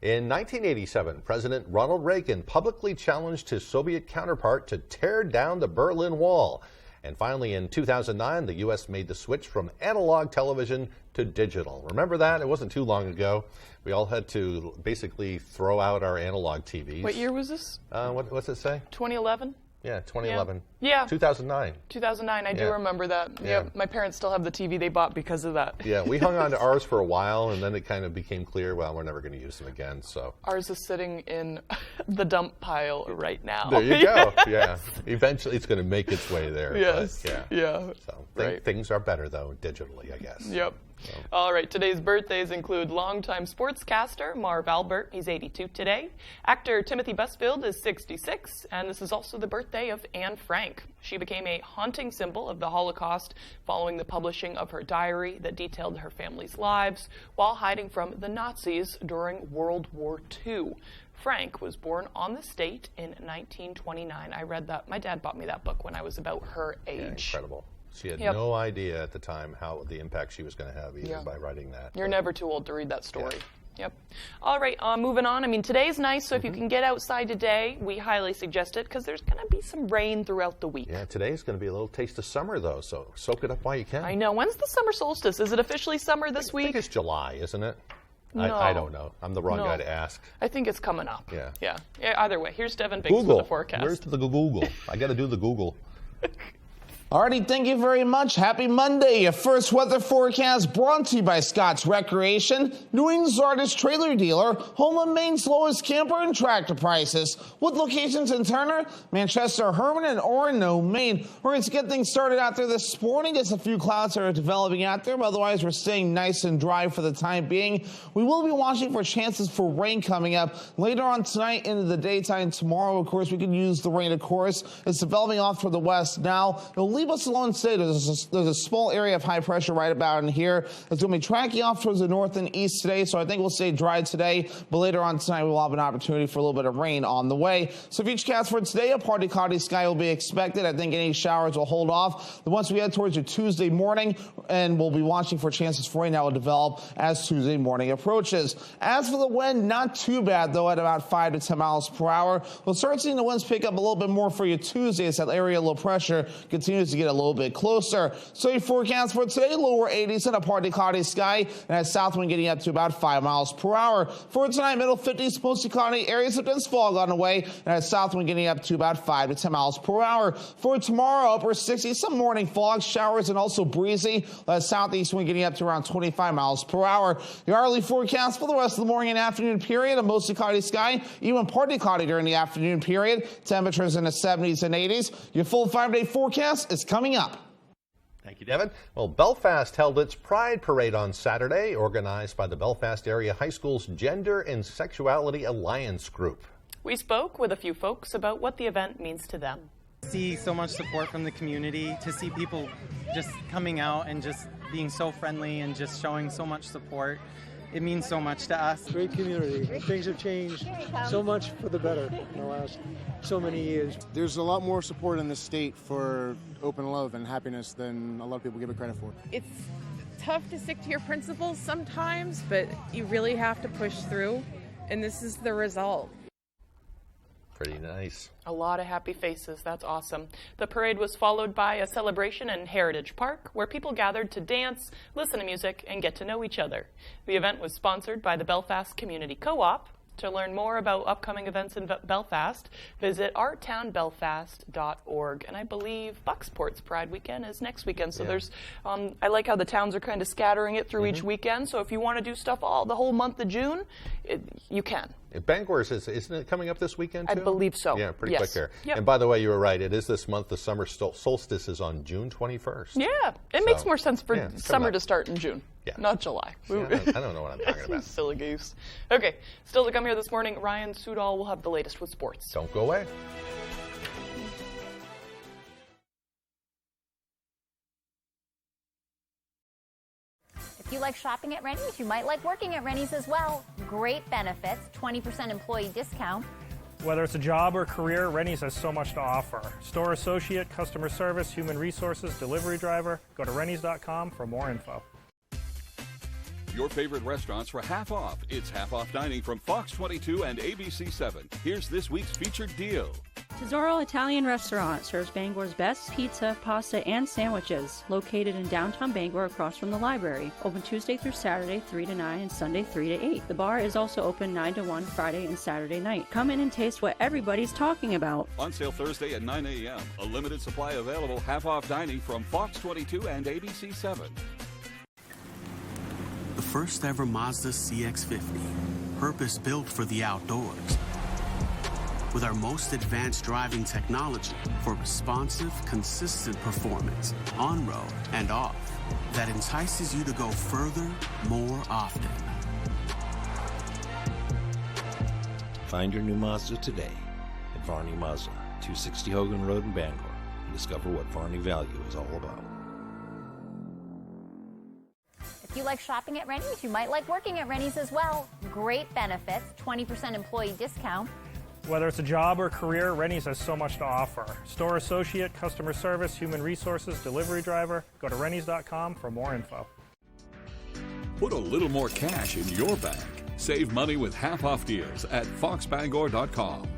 In 1987, President Ronald Reagan publicly challenged his Soviet counterpart to tear down the Berlin Wall. And finally, in 2009, the U.S. made the switch from analog television to digital. Remember that? It wasn't too long ago. We all had to basically throw out our analog TVs. What year was this? What's it say? 2011? Yeah, 2011. Yeah. 2009. 2009, I do remember that. Yeah. My parents still have the TV they bought because of that. Yeah, we hung on to ours for a while, and then it kind of became clear, well, we're never going to use them again, so. Ours is sitting in the dump pile right now. There you go, yeah. Eventually it's going to make its way there. Yes, but, yeah. So things are better, though, digitally, I guess. Yep. So. All right, today's birthdays include longtime sportscaster Marv Albert. He's 82 today. Actor Timothy Busfield is 66, and this is also the birthday of Anne Frank. She became a haunting symbol of the Holocaust following the publishing of her diary that detailed her family's lives while hiding from the Nazis during World War II. Frank was born on this date in 1929. I read that. My dad bought me that book when I was about her age. Yeah, incredible. She had no idea at the time how the impact she was going to have even by writing that. You're never too old to read that story. Yep. All right, moving on. I mean, today's nice, so if you can get outside today, we highly suggest it because there's going to be some rain throughout the week. Yeah, today's going to be a little taste of summer, though, so soak it up while you can. I know. When's the summer solstice? Is it officially summer this week? I think it's July, isn't it? No. I don't know. I'm the wrong guy to ask. I think it's coming up. Yeah. Either way, here's Devin Biggs with the forecast. Where's the Google? I got to do the Google. Alrighty, thank you very much. Happy Monday. Your first weather forecast brought to you by Scott's Recreation, New England's largest trailer dealer, home of Maine's lowest camper and tractor prices. With locations in Turner, Manchester, Herman, and Orono, Maine. We're going to get things started out there this morning. Just a few clouds that are developing out there, but otherwise we're staying nice and dry for the time being. We will be watching for chances for rain coming up later on tonight into the daytime. Tomorrow, of course, we can use the rain, of course. It's developing off toward the west now. It'll leave us alone today. There's a small area of high pressure right about in here. It's going to be tracking off towards the north and east today, so I think we'll stay dry today, but later on tonight we'll have an opportunity for a little bit of rain on the way. So futurecast for today, a partly cloudy sky will be expected. I think any showers will hold off. Once we head towards your Tuesday morning, and we'll be watching for chances for rain that will develop as Tuesday morning approaches. As for the wind, not too bad though, at about 5 to 10 miles per hour. We'll start seeing the winds pick up a little bit more for you Tuesday as that area of low pressure continues to get a little bit closer. So your forecast for today, lower 80s and a partly cloudy sky, and that south wind getting up to about 5 miles per hour. For tonight, middle 50s, mostly cloudy, areas of dense fog on the way, and that south wind getting up to about 5 to 10 miles per hour. For tomorrow, upper 60s, some morning fog, showers, and also breezy. That southeast wind getting up to around 25 miles per hour. The hourly forecast for the rest of the morning and afternoon period, a mostly cloudy sky, even partly cloudy during the afternoon period. Temperatures in the 70s and 80s. Your full 5-day forecast is coming up. Thank you, Devin. Well, Belfast held its Pride Parade on Saturday, organized by the Belfast Area High School's Gender and Sexuality Alliance Group. We spoke with a few folks about what the event means to them. See so much support from the community, to see people just coming out and just being so friendly and just showing so much support. It means so much to us. Great community. Things have changed so much for the better in the last so many years. There's a lot more support in the state for open love and happiness than a lot of people give it credit for. It's tough to stick to your principles sometimes, but you really have to push through, and this is the result. Pretty nice. A lot of happy faces. That's awesome. The parade was followed by a celebration in Heritage Park where people gathered to dance, listen to music, and get to know each other. The event was sponsored by the Belfast Community Co-op. To learn more about upcoming events in Belfast, visit ourtownbelfast.org. And I believe Bucksport's Pride Weekend is next weekend. So there's, I like how the towns are kind of scattering it through each weekend. So if you want to do stuff the whole month of June, you can. Bangor, isn't it coming up this weekend, too? I believe so. Yeah, pretty quick here. Yep. And by the way, you were right. It is this month. The summer solstice is on June 21st. Yeah, it makes more sense for summer to start in June, not July. See, I don't know what I'm talking about. Silly goose. Okay, still to come here this morning, Ryan Sudol will have the latest with sports. Don't go away. If you like shopping at Rennie's, you might like working at Rennie's as well. Great benefits, 20% employee discount. Whether it's a job or career, Rennie's has so much to offer. Store associate, customer service, human resources, delivery driver. Go to rennies.com for more info. Your favorite restaurants for half off. It's half off dining from Fox 22 and ABC 7. Here's this week's featured deal. Tesoro Italian Restaurant serves Bangor's best pizza, pasta, and sandwiches. Located in downtown Bangor across from the library. Open Tuesday through Saturday 3 to 9 and Sunday 3 to 8. The bar is also open 9 to 1 Friday and Saturday night. Come in and taste what everybody's talking about. On sale Thursday at 9 a.m. A limited supply available half off dining from Fox 22 and ABC 7. The first ever Mazda CX-50, purpose-built for the outdoors. With our most advanced driving technology for responsive, consistent performance, on-road and off, that entices you to go further, more often. Find your new Mazda today at Varney Mazda, 260 Hogan Road in Bangor, and discover what Varney value is all about. If you like shopping at Rennie's, you might like working at Rennie's as well. Great benefits, 20% employee discount. Whether it's a job or career, Rennie's has so much to offer. Store associate, customer service, human resources, delivery driver. Go to rennies.com for more info. Put a little more cash in your bank. Save money with half off deals at foxbangor.com.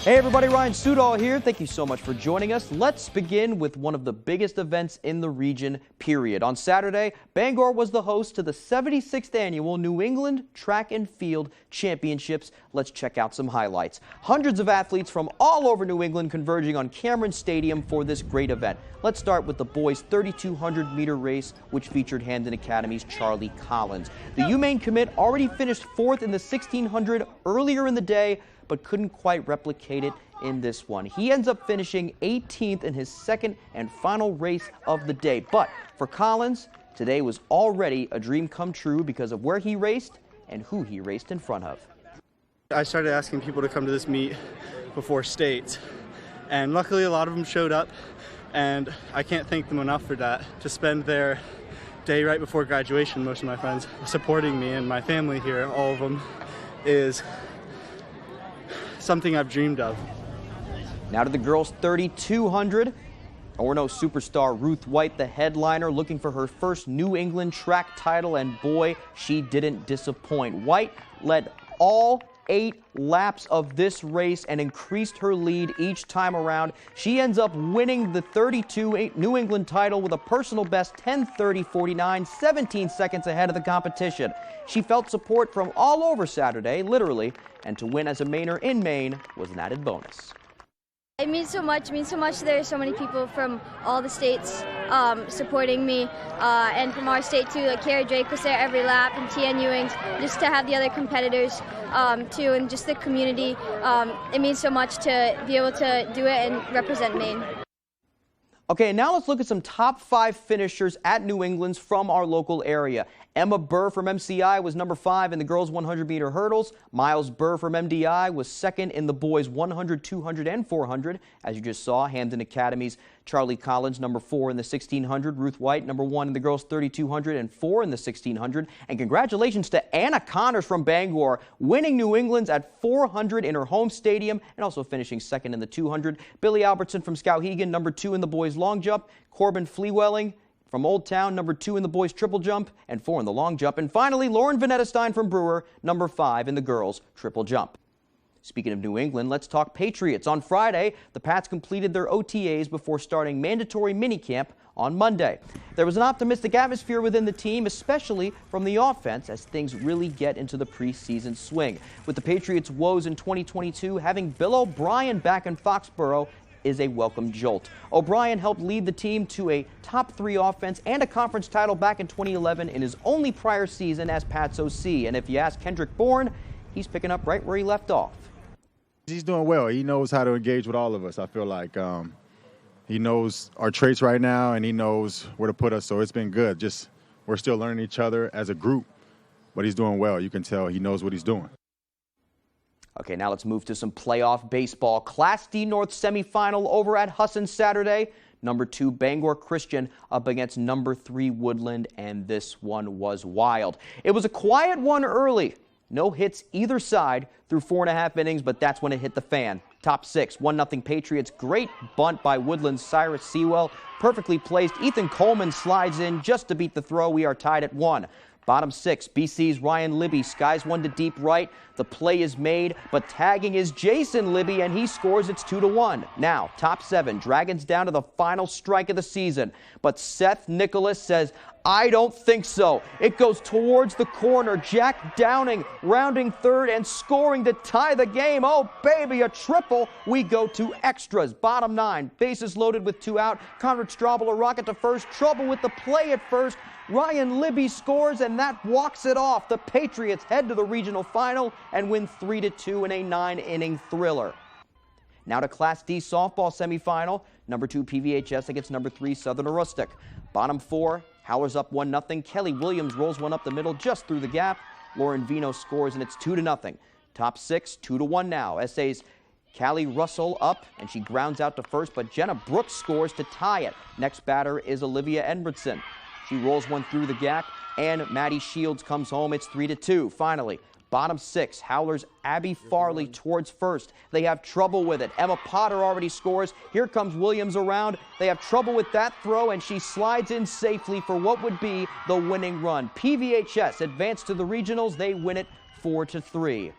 Hey everybody, Ryan Sudol here. Thank you so much for joining us. Let's begin with one of the biggest events in the region, period. On Saturday, Bangor was the host to the 76th Annual New England Track and Field Championships. Let's check out some highlights. Hundreds of athletes from all over New England converging on Cameron Stadium for this great event. Let's start with the boys' 3,200-meter race, which featured Hamden Academy's Charlie Collins. The UMaine commit already finished fourth in the 1,600 earlier in the day, but couldn't quite replicate it in this one. He ends up finishing 18th in his second and final race of the day. But for Collins, today was already a dream come true because of where he raced and who he raced in front of. I started asking people to come to this meet before states, and luckily a lot of them showed up, and I can't thank them enough for that. To spend their day right before graduation, most of my friends supporting me and my family here, all of them, is something I've dreamed of. Now to the girls' 3,200. Orono superstar Ruth White, the headliner, looking for her first New England track title, and boy, she didn't disappoint. White led all 8 laps of this race and increased her lead each time around. She ends up winning the 32 New England title with a personal best 10:30.49, 17 seconds ahead of the competition. She felt support from all over Saturday, literally, and to win as a Mainer in Maine was an added bonus. It means so much. It means so much. There's so many people from all the states supporting me, and from our state too. Like Kara Drake was there every lap, and Tian Ewing. Just to have the other competitors too, and just the community. It means so much to be able to do it and represent Maine. Okay, now let's look at some top 5 finishers at New England's from our local area. Emma Burr from MCI was number 5 in the girls' 100-meter hurdles. Miles Burr from MDI was second in the boys' 100, 200, and 400. As you just saw, Hamden Academy's Charlie Collins, number 4 in the 1600. Ruth White, number 1 in the girls' 3,200 and 4 in the 1600. And congratulations to Anna Connors from Bangor, winning New England's at 400 in her home stadium and also finishing second in the 200. Billy Albertson from Skowhegan, number 2 in the boys' long jump. Corbin Fleewelling from Old Town, number 2 in the boys' triple jump and 4 in the long jump. And finally, Lauren Vanetta Stein from Brewer, number 5 in the girls' triple jump. Speaking of New England, let's talk Patriots. On Friday, the Pats completed their OTAs before starting mandatory minicamp on Monday. There was an optimistic atmosphere within the team, especially from the offense, as things really get into the preseason swing. With the Patriots' woes in 2022, having Bill O'Brien back in Foxborough is a welcome jolt. O'Brien helped lead the team to a top 3 offense and a conference title back in 2011 in his only prior season as Pats OC. And if you ask Kendrick Bourne, he's picking up right where he left off. He's doing well. He knows how to engage with all of us. I feel like he knows our traits right now, and he knows where to put us. So it's been good. Just we're still learning each other as a group, but he's doing well. You can tell he knows what he's doing. Okay, now let's move to some playoff baseball. Class D North semifinal over at Husson Saturday. Number 2 Bangor Christian up against number 3 Woodland, and this one was wild. It was a quiet one early. No hits either side through 4.5 innings, but that's when it hit the fan. Top 6, 1-0 Patriots. Great bunt by Woodland's Cyrus Sewell. Perfectly placed. Ethan Coleman slides in just to beat the throw. We are tied at 1. Bottom 6, BC's Ryan Libby skies one to deep right. The play is made, but tagging is Jason Libby, and he scores. It's 2-1. Now, top 7, Dragons down to the final strike of the season. But Seth Nicholas says, I don't think so. It goes towards the corner. Jack Downing rounding third and scoring to tie the game. Oh, baby, a triple. We go to extras. Bottom 9, bases loaded with 2 out. Conrad Straubel a rocket to first. Trouble with the play at first. Ryan Libby scores, and that walks it off. The Patriots head to the regional final and win 3-2 in a 9-inning thriller. Now to Class D softball semifinal. Number 2 PVHS against number 3 Southern Aroostook. Bottom 4, Howlers up 1-0. Kelly Williams rolls one up the middle just through the gap. Lauren Vino scores, and it's 2-0. Top 6, 2-1 now. SA's Callie Russell up, and she grounds out to first, but Jenna Brooks scores to tie it. Next batter is Olivia Edmondson. She rolls one through the gap, and Maddie Shields comes home. It's 3-2. Finally, bottom 6, Howlers Abby Farley towards first. They have trouble with it. Emma Potter already scores. Here comes Williams around. They have trouble with that throw, and she slides in safely for what would be the winning run. PVHS advance to the regionals. They win it 4-3.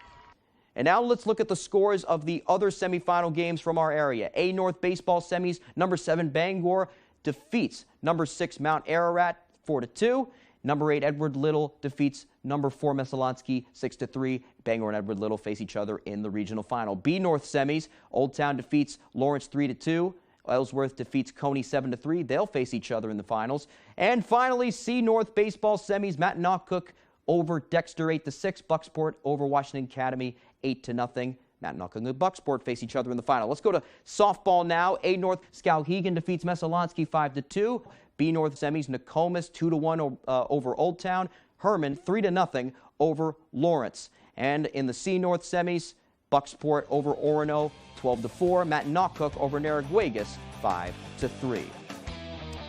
And now let's look at the scores of the other semifinal games from our area. A North baseball semis, number 7 Bangor defeats number 6 Mount Ararat 4-2. Number 8 Edward Little defeats number 4 Messalonsky 6-3. Bangor and Edward Little face each other in the regional final. B North semis, Old Town defeats Lawrence 3-2. Ellsworth defeats Coney 7-3. They'll face each other in the finals. And finally, C North baseball semis, Mattinock over Dexter 8-6. Bucksport over Washington Academy 8-0. Mattinock and Bucksport face each other in the final. Let's go to softball now. A North Skowhegan defeats Messalonsky 5-2. B North semis, Nokomis 2-1 over Old Town. Herman 3-0 over Lawrence. And in the C North semis, Bucksport over Orono 12-4. Mattinock over Narragansett 5-3.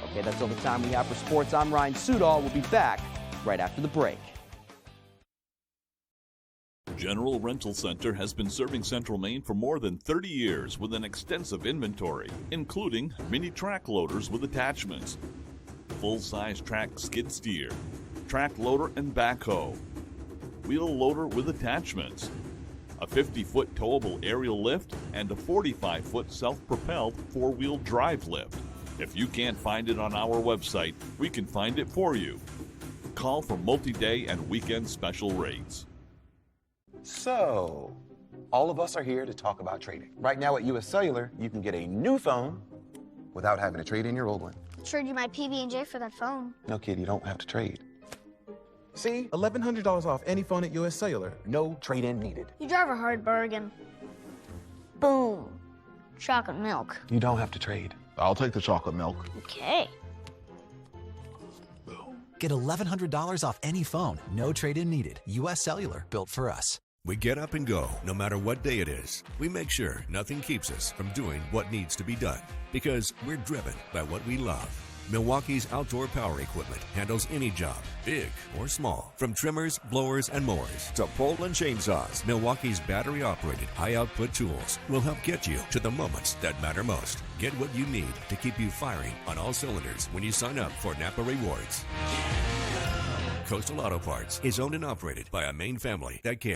Okay, that's all the time we have for sports. I'm Ryan Sudall. We'll be back right after the break. General Rental Center has been serving Central Maine for more than 30 years with an extensive inventory, including mini track loaders with attachments, full-size track skid steer, track loader and backhoe, wheel loader with attachments, a 50-foot towable aerial lift, and a 45-foot self-propelled four-wheel drive lift. If you can't find it on our website, we can find it for you. Call for multi-day and weekend special rates. So, all of us are here to talk about trading. Right now at US Cellular, you can get a new phone without having to trade in your old one. Trade you my PB&J for that phone. No, kid, you don't have to trade. See, $1,100 off any phone at US Cellular. No trade-in needed. You drive a hard bargain. Boom. Chocolate milk. You don't have to trade. I'll take the chocolate milk. Okay. Get $1,100 off any phone. No trade-in needed. US Cellular, built for us. We get up and go, no matter what day it is. We make sure nothing keeps us from doing what needs to be done, because we're driven by what we love. Milwaukee's outdoor power equipment handles any job, big or small. From trimmers, blowers, and mowers to pole and chainsaws, Milwaukee's battery-operated, high-output tools will help get you to the moments that matter most. Get what you need to keep you firing on all cylinders when you sign up for Napa Rewards. Coastal Auto Parts is owned and operated by a Maine family that cares.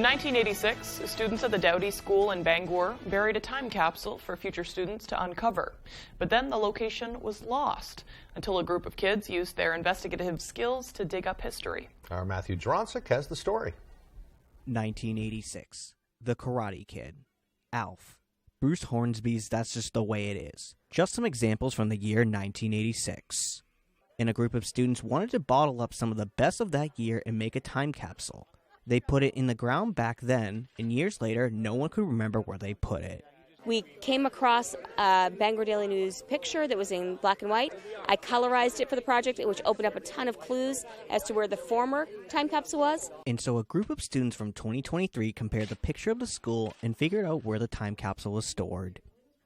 In 1986, students at the Dowdy School in Bangor buried a time capsule for future students to uncover. But then the location was lost until a group of kids used their investigative skills to dig up history. Our Matthew Dronsick has the story. 1986. The Karate Kid. Alf. Bruce Hornsby's That's Just the Way It Is. Just some examples from the year 1986. And a group of students wanted to bottle up some of the best of that year and make a time capsule. They put it in the ground back then, and years later, no one could remember where they put it. We came across a Bangor Daily News picture that was in black and white. I colorized it for the project, which opened up a ton of clues as to where the former time capsule was. And so a group of students from 2023 compared the picture of the school and figured out where the time capsule was stored.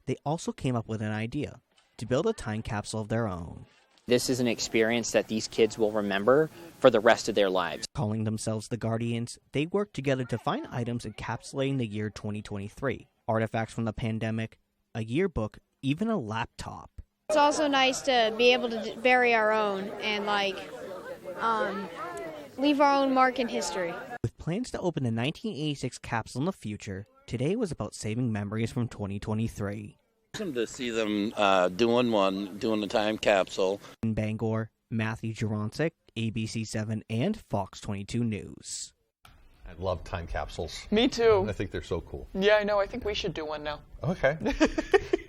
They also came up with an idea to build a time capsule of their own. This is an experience that these kids will remember for the rest of their lives. Calling themselves the Guardians, they worked together to find items encapsulating the year 2023. Artifacts from the pandemic, a yearbook, even a laptop. It's also nice to be able to bury our own and leave our own mark in history. With plans to open a 1986 capsule in the future, today was about saving memories from 2023. Awesome to see them doing the time capsule. In Bangor, Matthew Dronsick, ABC7 and Fox 22 News. I love time capsules. Me too. I think they're so cool. Yeah, I know. I think we should do one now. Okay.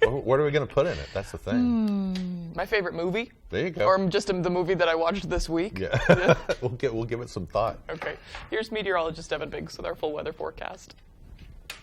What are we going to put in it? That's the thing. My favorite movie. There you go. Or just the movie that I watched this week. Yeah. We'll give it some thought. Okay. Here's meteorologist Evan Biggs with our full weather forecast.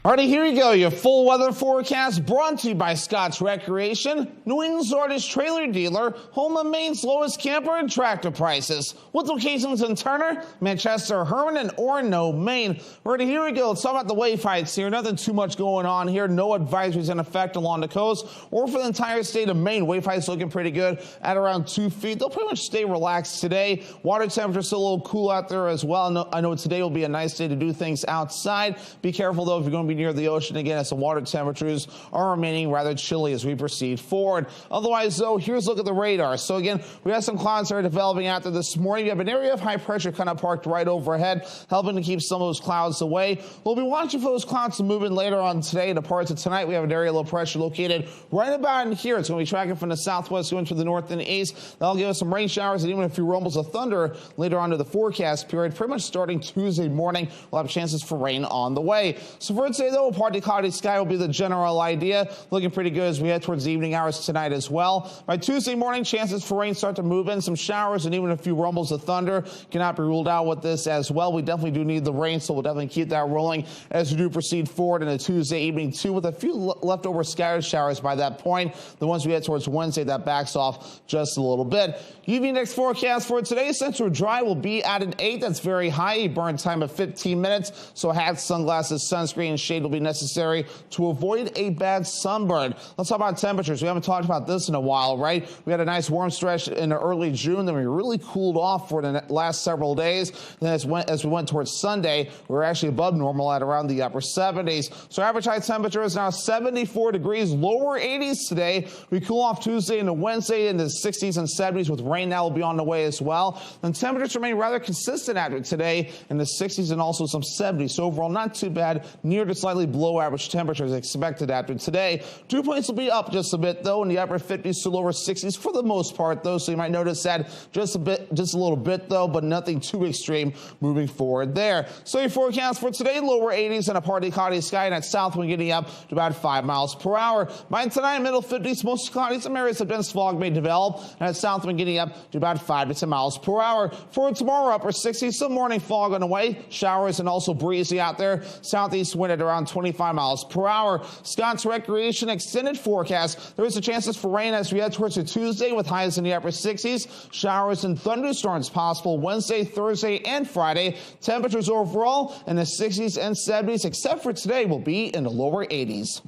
Alrighty, here we go. Your full weather forecast brought to you by Scott's Recreation, New England's largest trailer dealer, home of Maine's lowest camper and tractor prices. With locations in Turner, Manchester, Herman, and Orono, Maine. Alrighty, here we go. Let's talk about the wave heights here. Nothing too much going on here. No advisories in effect along the coast or for the entire state of Maine. Wave heights looking pretty good at around 2 feet. They'll pretty much stay relaxed today. Water temperature still a little cool out there as well. I know today will be a nice day to do things outside. Be careful though if you're going to be near the ocean again, as the water temperatures are remaining rather chilly as we proceed forward. Otherwise, though, here's a look at the radar. So again, we have some clouds that are developing out there this morning. We have an area of high pressure kind of parked right overhead, helping to keep some of those clouds away. We'll be watching for those clouds to move in later on today. The parts of tonight, we have an area of low pressure located right about in here. It's going to be tracking from the southwest going to the north and east. That'll give us some rain showers and even a few rumbles of thunder later on to the forecast period. Pretty much starting Tuesday morning, we'll have chances for rain on the way. So for today, though, partly cloudy sky will be the general idea. Looking pretty good as we head towards the evening hours tonight as well. By Tuesday morning, chances for rain start to move in. Some showers and even a few rumbles of thunder cannot be ruled out with this as well. We definitely do need the rain, so we'll definitely keep that rolling as we do proceed forward into Tuesday evening too, with a few leftover scattered showers by that point. The ones we head towards Wednesday, that backs off just a little bit. UV index forecast for today, central dry will be at an 8. That's very high. A burn time of 15 minutes. So hats, sunglasses, sunscreen, and shade will be necessary to avoid a bad sunburn. Let's talk about temperatures. We haven't talked about this in a while, right? We had a nice warm stretch in early June, then we really cooled off for the last several days. Then as we went towards Sunday, we were actually above normal at around the upper 70s. So average high temperature is now 74 degrees, lower 80s today. We cool off Tuesday into Wednesday into the 60s and 70s, with rain now will be on the way as well. Then temperatures remain rather consistent after today in the 60s and also some 70s. So overall, not too bad, near to slightly below average temperatures expected after today. Dew points will be up just a bit though, in the upper 50s to lower 60s for the most part though, so you might notice that just a little bit though, but nothing too extreme moving forward there. So your forecast for today, lower 80s and a partly cloudy sky, and that south wind getting up to about 5 miles per hour. By tonight, middle 50s, mostly cloudy, some areas of dense fog may develop, and that south wind getting up to about 5 to 10 miles per hour. For tomorrow, upper 60s, some morning fog on the way, showers and also breezy out there. Southeast wind at around 25 miles per hour. Scott's Recreation extended forecast. There is a chances for rain as we head towards a Tuesday with highs in the upper 60s. Showers and thunderstorms possible Wednesday, Thursday, and Friday. Temperatures overall in the 60s and 70s, except for today will be in the lower 80s.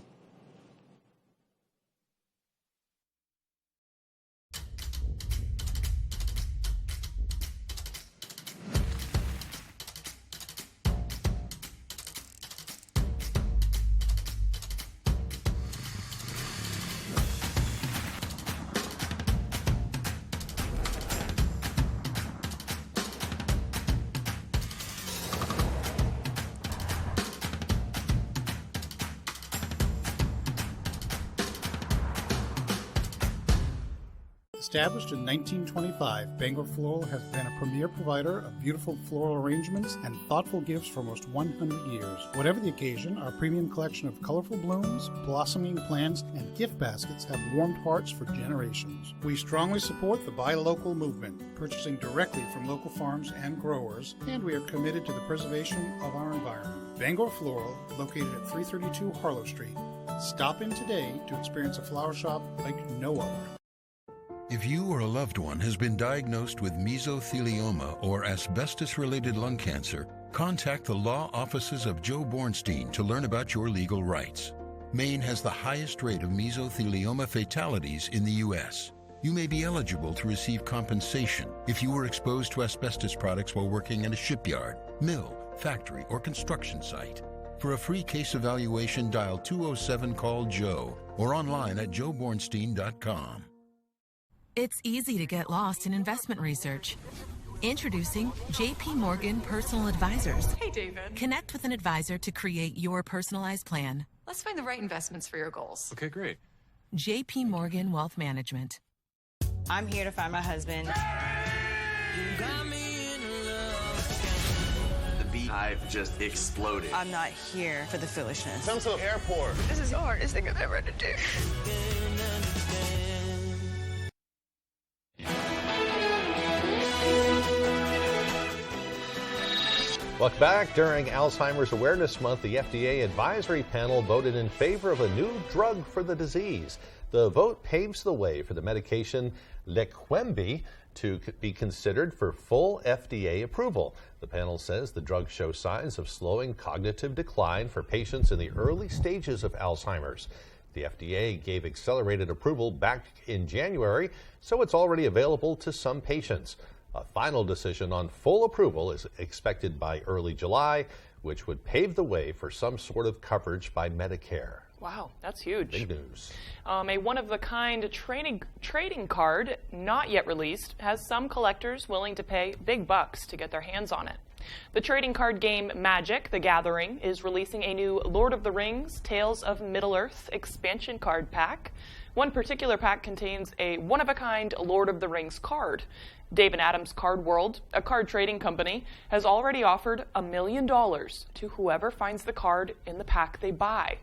Established in 1925, Bangor Floral has been a premier provider of beautiful floral arrangements and thoughtful gifts for almost 100 years. Whatever the occasion, our premium collection of colorful blooms, blossoming plants, and gift baskets have warmed hearts for generations. We strongly support the Buy Local movement, purchasing directly from local farms and growers, and we are committed to the preservation of our environment. Bangor Floral, located at 332 Harlow Street. Stop in today to experience a flower shop like no other. If you or a loved one has been diagnosed with mesothelioma or asbestos-related lung cancer, contact the law offices of Joe Bornstein to learn about your legal rights. Maine has the highest rate of mesothelioma fatalities in the U.S. You may be eligible to receive compensation if you were exposed to asbestos products while working in a shipyard, mill, factory, or construction site. For a free case evaluation, dial 207-CALL-JOE or online at joebornstein.com. It's easy to get lost in investment research. Introducing JP Morgan Personal Advisors. Hey, David. Connect with an advisor to create your personalized plan. Let's find the right investments for your goals. Okay, great. JP Morgan Wealth Management. I'm here to find my husband. The beehive just exploded. I'm not here for the foolishness. Come to the airport. This is the hardest thing I've ever had to do. Welcome back. During Alzheimer's Awareness Month, the FDA advisory panel voted in favor of a new drug for the disease. The vote paves the way for the medication Leqembi to be considered for full FDA approval. The panel says the drug shows signs of slowing cognitive decline for patients in the early stages of Alzheimer's. The FDA gave accelerated approval back in January, so it's already available to some patients. A final decision on full approval is expected by early July, which would pave the way for some sort of coverage by Medicare. Wow, that's huge. Big news. A one-of-the-kind trading card, not yet released, has some collectors willing to pay big bucks to get their hands on it. The trading card game Magic: The Gathering is releasing a new Lord of the Rings Tales of Middle-earth expansion card pack. One particular pack contains a one-of-a-kind Lord of the Rings card. Dave & Adam's Card World, a card trading company, has already offered $1 million to whoever finds the card in the pack they buy.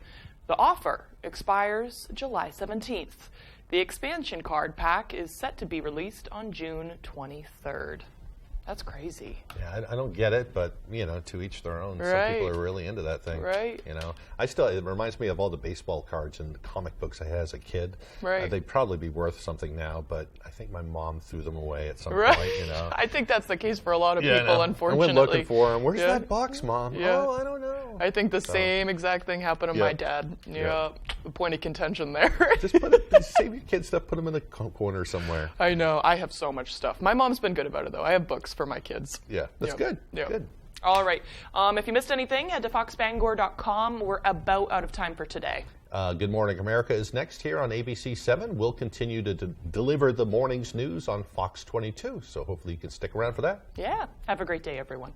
The offer expires July 17th. The expansion card pack is set to be released on June 23rd. That's crazy. Yeah, I don't get it, but, you know, to each their own. Right. Some people are really into that thing. Right. You know, it reminds me of all the baseball cards and the comic books I had as a kid. Right. They'd probably be worth something now, but I think my mom threw them away at some Right. point, you know. I think that's the case for a lot of people, I unfortunately. went looking for them. Where's Yeah. that box, Mom? Yeah. Oh, I don't know. I think the same exact thing happened to my dad. Yeah. The point of contention there. Just save your kid stuff, put them in the corner somewhere. I know. I have so much stuff. My mom's been good about it, though. I have books for my kids. Yeah, that's good. Yeah. Good. All right. If you missed anything, head to foxbangor.com. We're about out of time for today. Good Morning America is next here on ABC 7. We'll continue to deliver the morning's news on Fox 22, so hopefully you can stick around for that. Yeah. Have a great day, everyone.